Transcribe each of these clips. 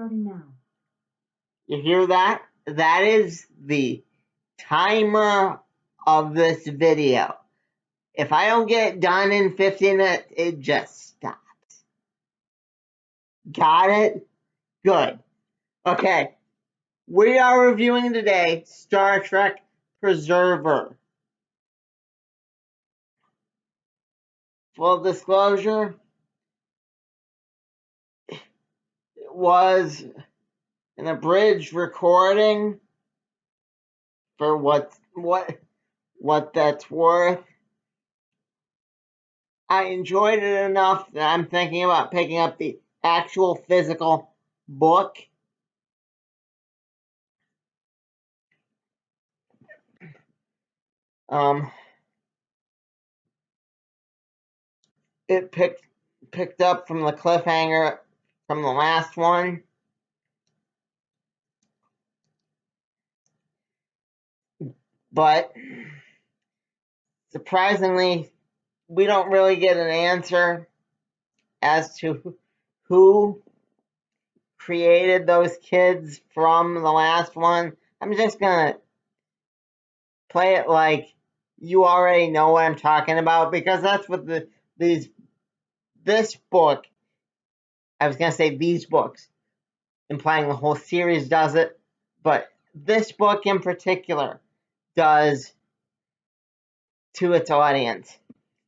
Starting now. You hear that? That is the timer of this video. If I don't get it done in 15 minutes, it just stops. Got it? Good. Okay. We are reviewing today Star Trek Preserver. Full disclosure, it was an abridged recording for what that's worth. I enjoyed it enough that I'm thinking about picking up the actual physical book. It picked up from the cliffhanger from the last one. But surprisingly, we don't really get an answer as to who created those kids from the last one. I'm just gonna play it like you already know what I'm talking about, because that's what this book, I was gonna say these books, implying the whole series does it, but this book in particular does to its audience.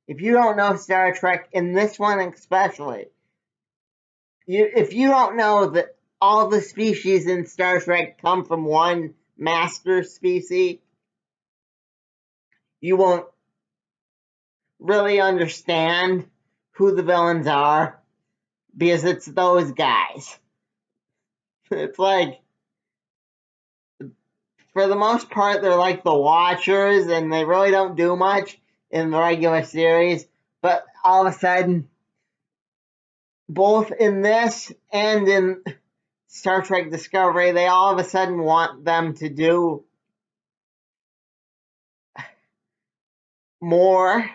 If you don't know Star Trek, in this one especially, if you don't know that all the species in Star Trek come from one master species, you won't really understand who the villains are, because it's those guys. It's like, for the most part, they're like the Watchers, and they really don't do much in the regular series, but all of a sudden, both in this and in Star Trek Discovery, they all of a sudden want them to do more.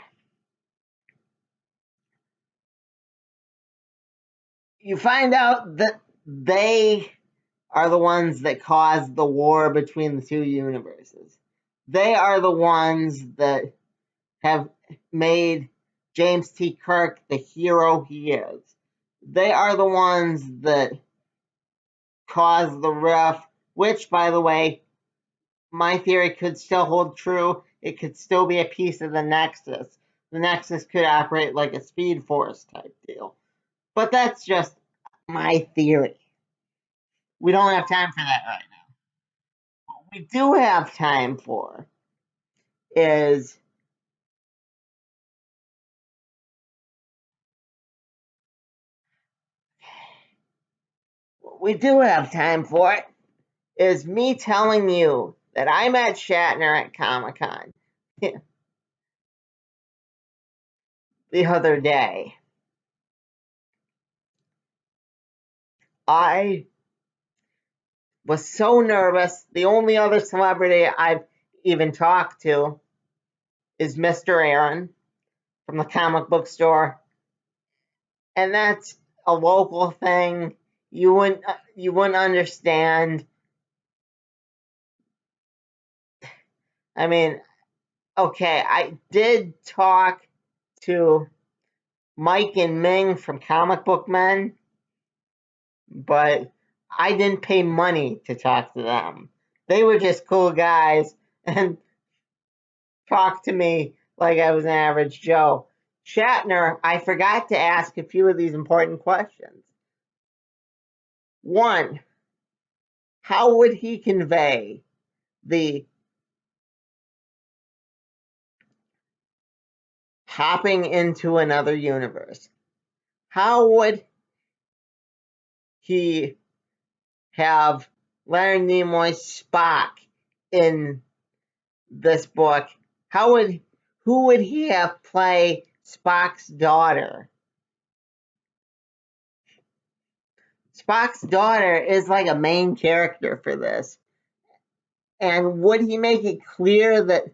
You find out that they are the ones that caused the war between the two universes. They are the ones that have made James T. Kirk the hero he is. They are the ones that caused the rift, which, by the way, my theory could still hold true. It could still be a piece of the Nexus. The Nexus could operate like a Speed Force type deal. But that's just my theory. We don't have time for that right now. What we do have time for is me telling you that I met Shatner at Comic-Con the other day. I was so nervous. The only other celebrity I've even talked to is Mr. Aaron from the comic book store. And that's a local thing. You wouldn't understand. I mean, okay, I did talk to Mike and Ming from Comic Book Men, but I didn't pay money to talk to them. They were just cool guys and talked to me like I was an average Joe. Shatner, I forgot to ask a few of these important questions. One, how would he convey the hopping into another universe? How would he have Leonard Nimoy's Spock in this book? Who would he have play Spock's daughter? Spock's daughter is like a main character for this. And would he make it clear that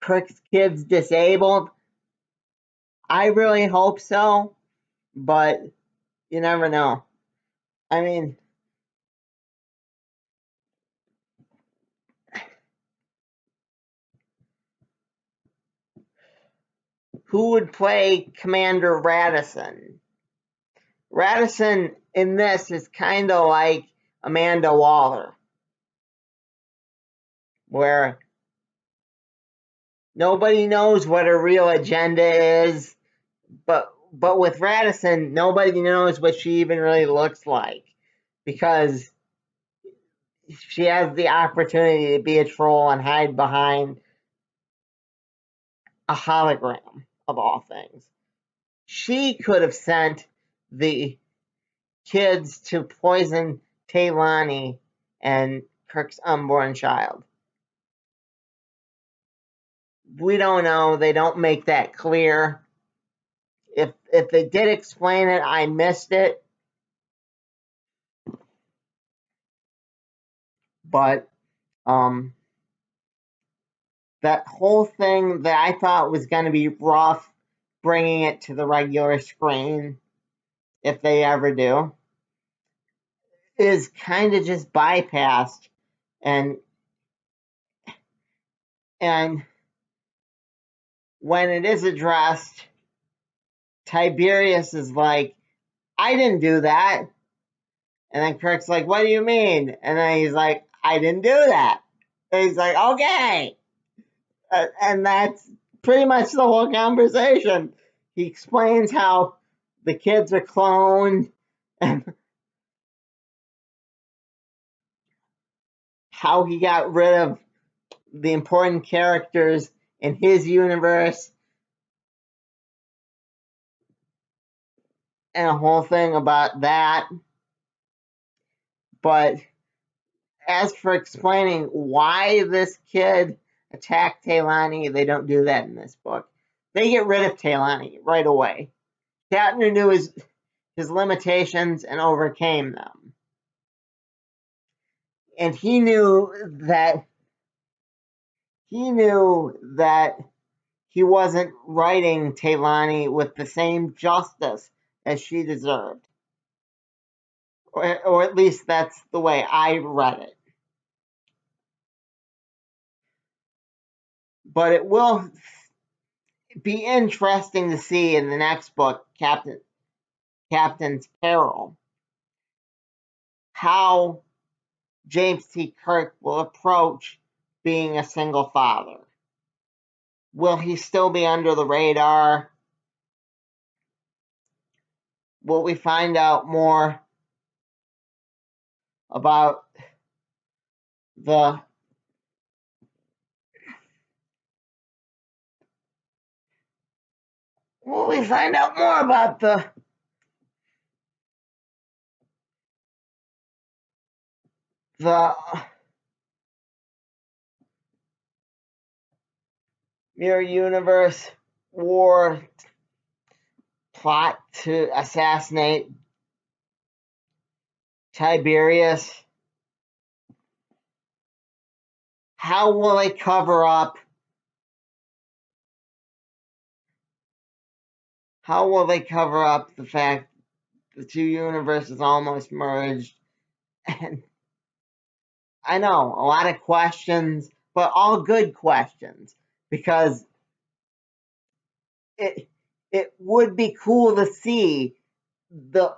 Kirk's kid's disabled? I really hope so, but you never know. I mean, who would play Commander Radisson? Radisson in this is kind of like Amanda Waller, where nobody knows what her real agenda is, but with Radisson, nobody knows what she even really looks like, because she has the opportunity to be a troll and hide behind a hologram of all things. She could have sent the kids to poison Taylani and Kirk's unborn child. We don't know. They don't make that clear. If they did explain it, I missed it. But that whole thing that I thought was going to be rough, bringing it to the regular screen, if they ever do, is kind of just bypassed. And when it is addressed, Tiberius is like, I didn't do that. And then Kirk's like, what do you mean? And then he's like, I didn't do that. And he's like, okay. And that's pretty much the whole conversation. He explains how the kids are cloned and how he got rid of the important characters in his universe, and a whole thing about that. But as for explaining why this kid attacked Taylani, they don't do that in this book. They get rid of Taylani right away. Shatner knew his limitations and overcame them. And he knew that he wasn't writing Taylani with the same justice as she deserved. Or at least that's the way I read it. But it will be interesting to see in the next book, Captain's Peril, how James T. Kirk will approach being a single father. Will he still be under the radar? Will we find out more about the will we find out more about the Mirror Universe war plot to assassinate Tiberius? How will they cover up? How will they cover up the fact the two universes almost merged? And I know a lot of questions, but all good questions, because it would be cool to see the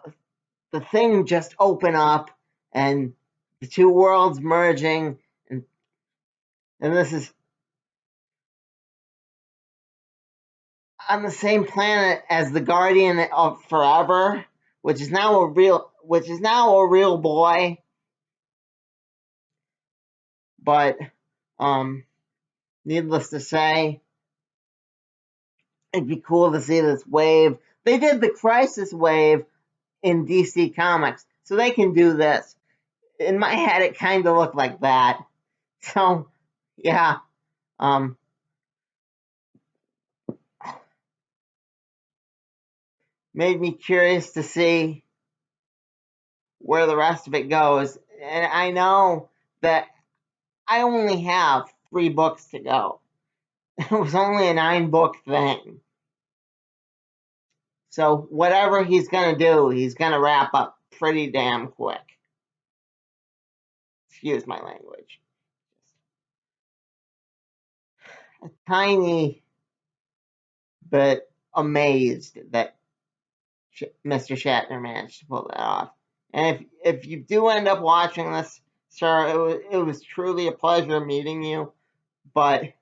thing just open up and the two worlds merging, and this is on the same planet as the Guardian of Forever, which is now a real boy. But needless to say, it'd be cool to see this wave. They did the Crisis Wave in DC Comics, so they can do this. In my head, it kind of looked like that. So, yeah, made me curious to see where the rest of it goes. And I know that I only have 3 books to go. It was only a 9-book thing. So whatever he's going to do, he's going to wrap up pretty damn quick. Excuse my language. A tiny bit amazed that Mr. Shatner managed to pull that off. And if you do end up watching this, sir, it was truly a pleasure meeting you. But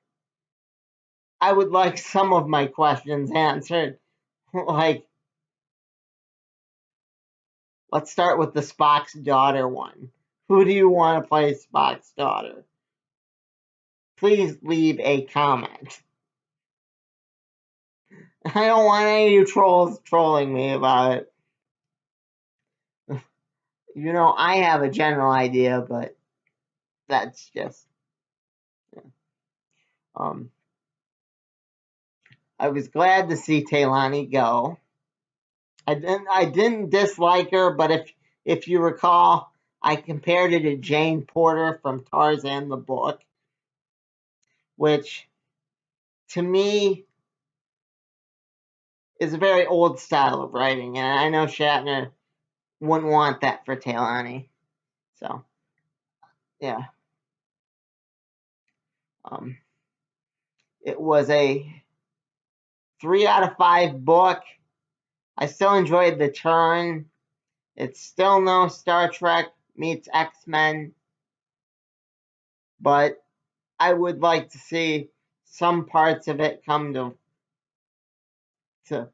I would like some of my questions answered. Like, let's start with the Spock's daughter one. Who do you want to play Spock's daughter? Please leave a comment. I don't want any of you trolls trolling me about it. You know, I have a general idea, but that's just... I was glad to see Taylani go. I didn't dislike her, but if you recall, I compared her to Jane Porter from Tarzan the book, which to me is a very old style of writing, and I know Shatner wouldn't want that for Taylani. So, yeah. It was a 3 out of 5 book. I still enjoyed the turn. It's still no Star Trek meets X-Men, but I would like to see some parts of it come to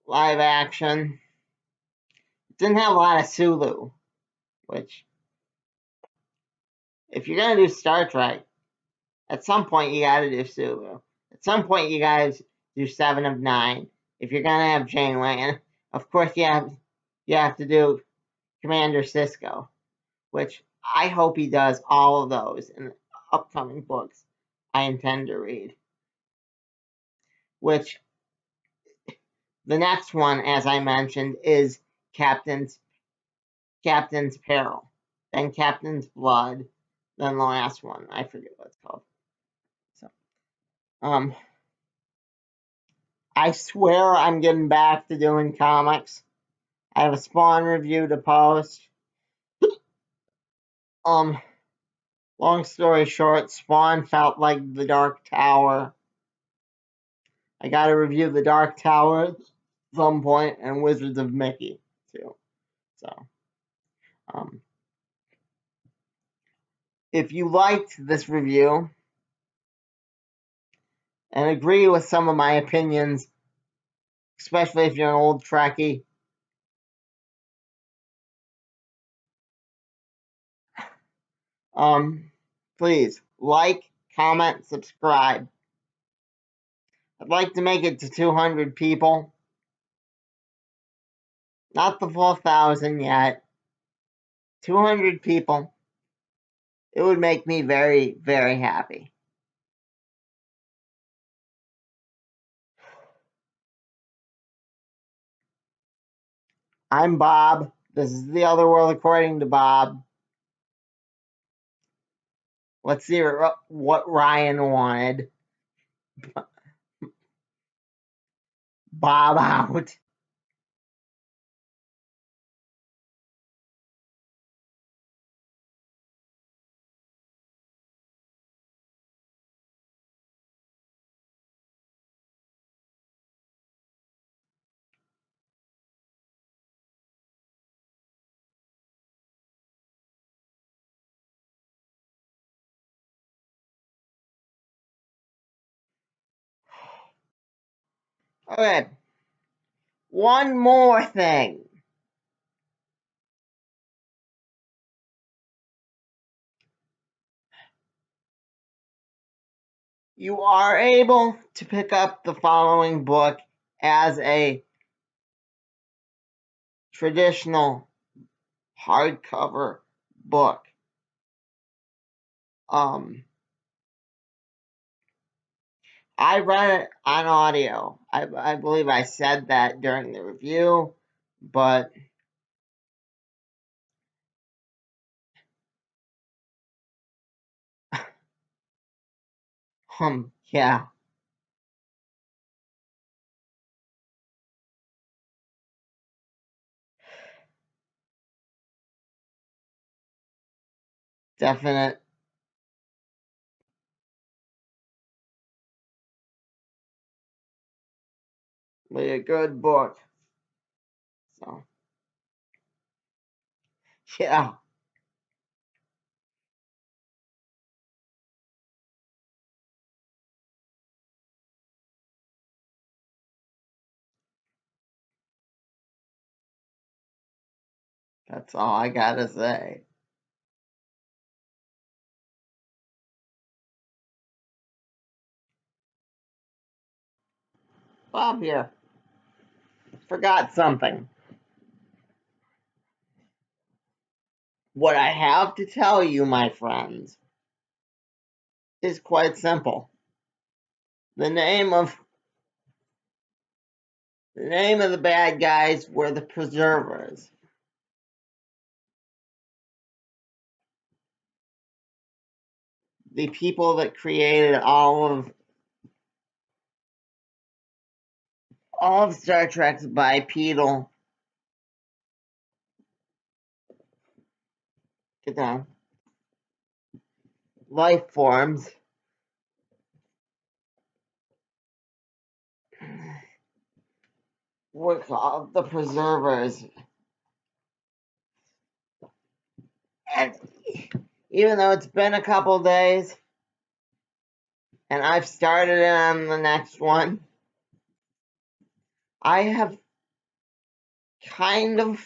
live action. It didn't have a lot of Sulu, which, if you're going to do Star Trek, at some point you got to do Sulu. At some point you got to do Seven of Nine. If you're going to have Janeway, and of course you have to do Commander Sisko, which I hope he does all of those in the upcoming books I intend to read. Which, the next one, as I mentioned, is Captain's Peril, then Captain's Blood, then the last one. I forget what it's called. So, I swear I'm getting back to doing comics. I have a Spawn review to post. Long story short, Spawn felt like the Dark Tower. I got to review the Dark Tower at some point, and Wizards of Mickey too. So, if you liked this review and agree with some of my opinions, especially if you're an old Trekkie, please like, comment, subscribe. I'd like to make it to 200 people. Not the full 1,000 yet. 200 people. It would make me very, very happy. I'm Bob. This is The Other World According to Bob. Let's see what Ryan wanted. Bob out. Okay. One more thing. You are able to pick up the following book as a traditional hardcover book. I read it on audio. I believe I said that during the review, but yeah. definitely a good book. So, yeah, that's all I gotta say. Bob here. Forgot something. What I have to tell you, my friends, is quite simple. The name of the bad guys were the preservers. The people that created all of Star Trek's bipedal, get down, life forms were called the preservers. And even though it's been a couple days and I've started on the next one, I have kind of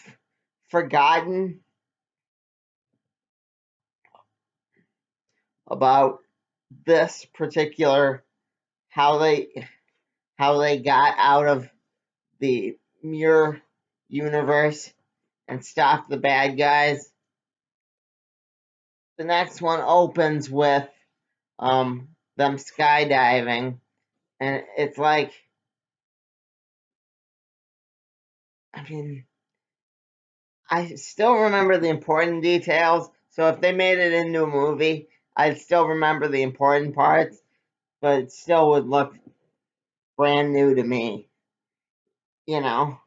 forgotten about this particular how they got out of the Muir universe and stop the bad guys. The next one opens with them skydiving, and it's like, I mean, I still remember the important details, so if they made it into a movie, I'd still remember the important parts, but it still would look brand new to me, you know,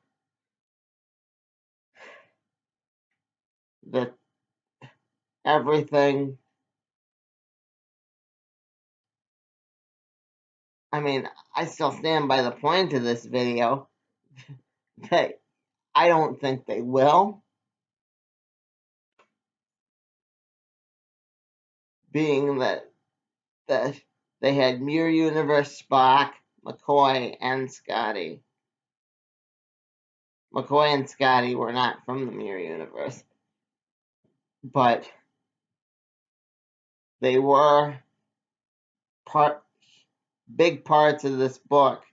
that everything, I mean, I still stand by the point of this video that I don't think they will, being that they had Muir Universe Spock, McCoy, and Scotty. McCoy and Scotty were not from the Muir Universe, but they were big parts of this book.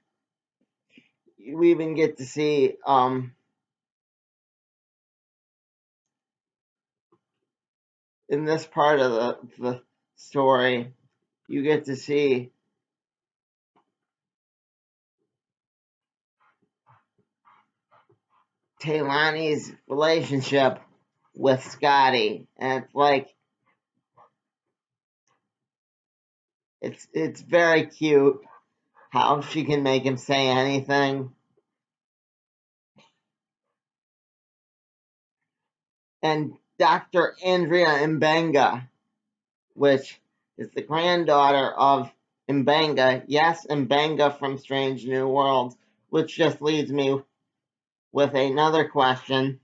You even get to see in this part of the story, you get to see Taylani's relationship with Scotty, and it's like it's very cute how she can make him say anything. And Dr. Andrea Mbenga, which is the granddaughter of Mbenga. Yes, Mbenga from Strange New Worlds, which just leads me with another question.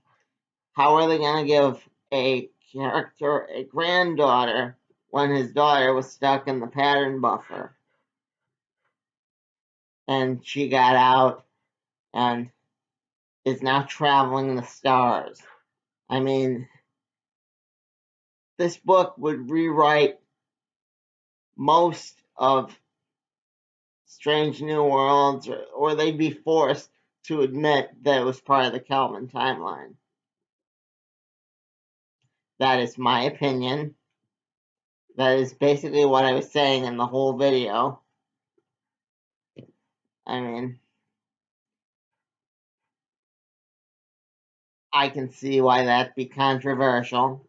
How are they going to give a character a granddaughter when his daughter was stuck in the pattern buffer? And she got out and is now traveling the stars. I mean, this book would rewrite most of Strange New Worlds, or they'd be forced to admit that it was part of the Kelvin timeline. That is my opinion. That is basically what I was saying in the whole video. I mean, I can see why that'd be controversial,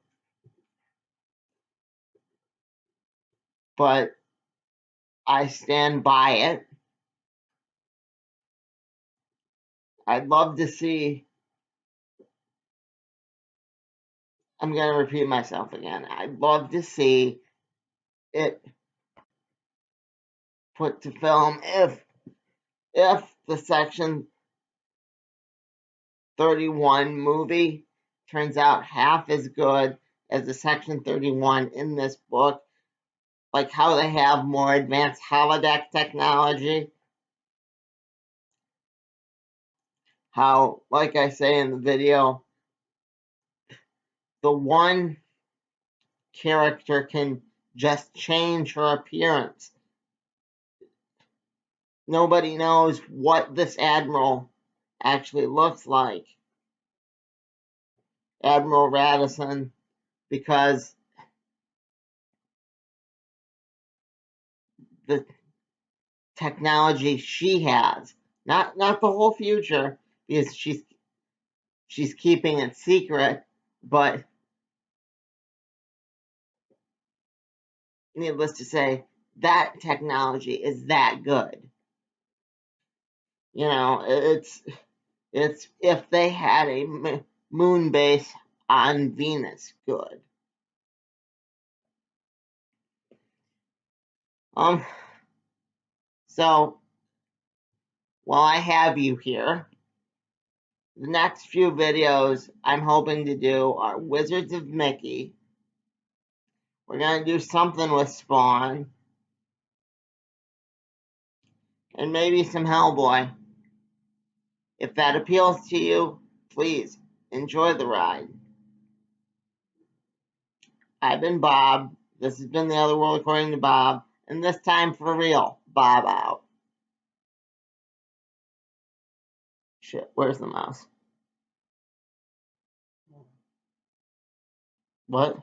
but I stand by it. I'd love to see I'm going to repeat myself again. I'd love to see it put to film if the Section 31 movie turns out half as good as the Section 31 in this book, like how they have more advanced holodeck technology, how, like I say in the video, the one character can just change her appearance. Nobody knows what this admiral actually looks like, Admiral Radisson, because the technology she has, not the whole future, because she's keeping it secret, but needless to say, that technology is that good. You know, it's if they had a moon base on Venus, good. So while I have you here, the next few videos I'm hoping to do are Wizards of Mickey. We're gonna do something with Spawn, and maybe some Hellboy. If that appeals to you, please enjoy the ride. I've been Bob. This has been The Other World According to Bob, and this time for real, Bob out. Shit, where's the mouse? What?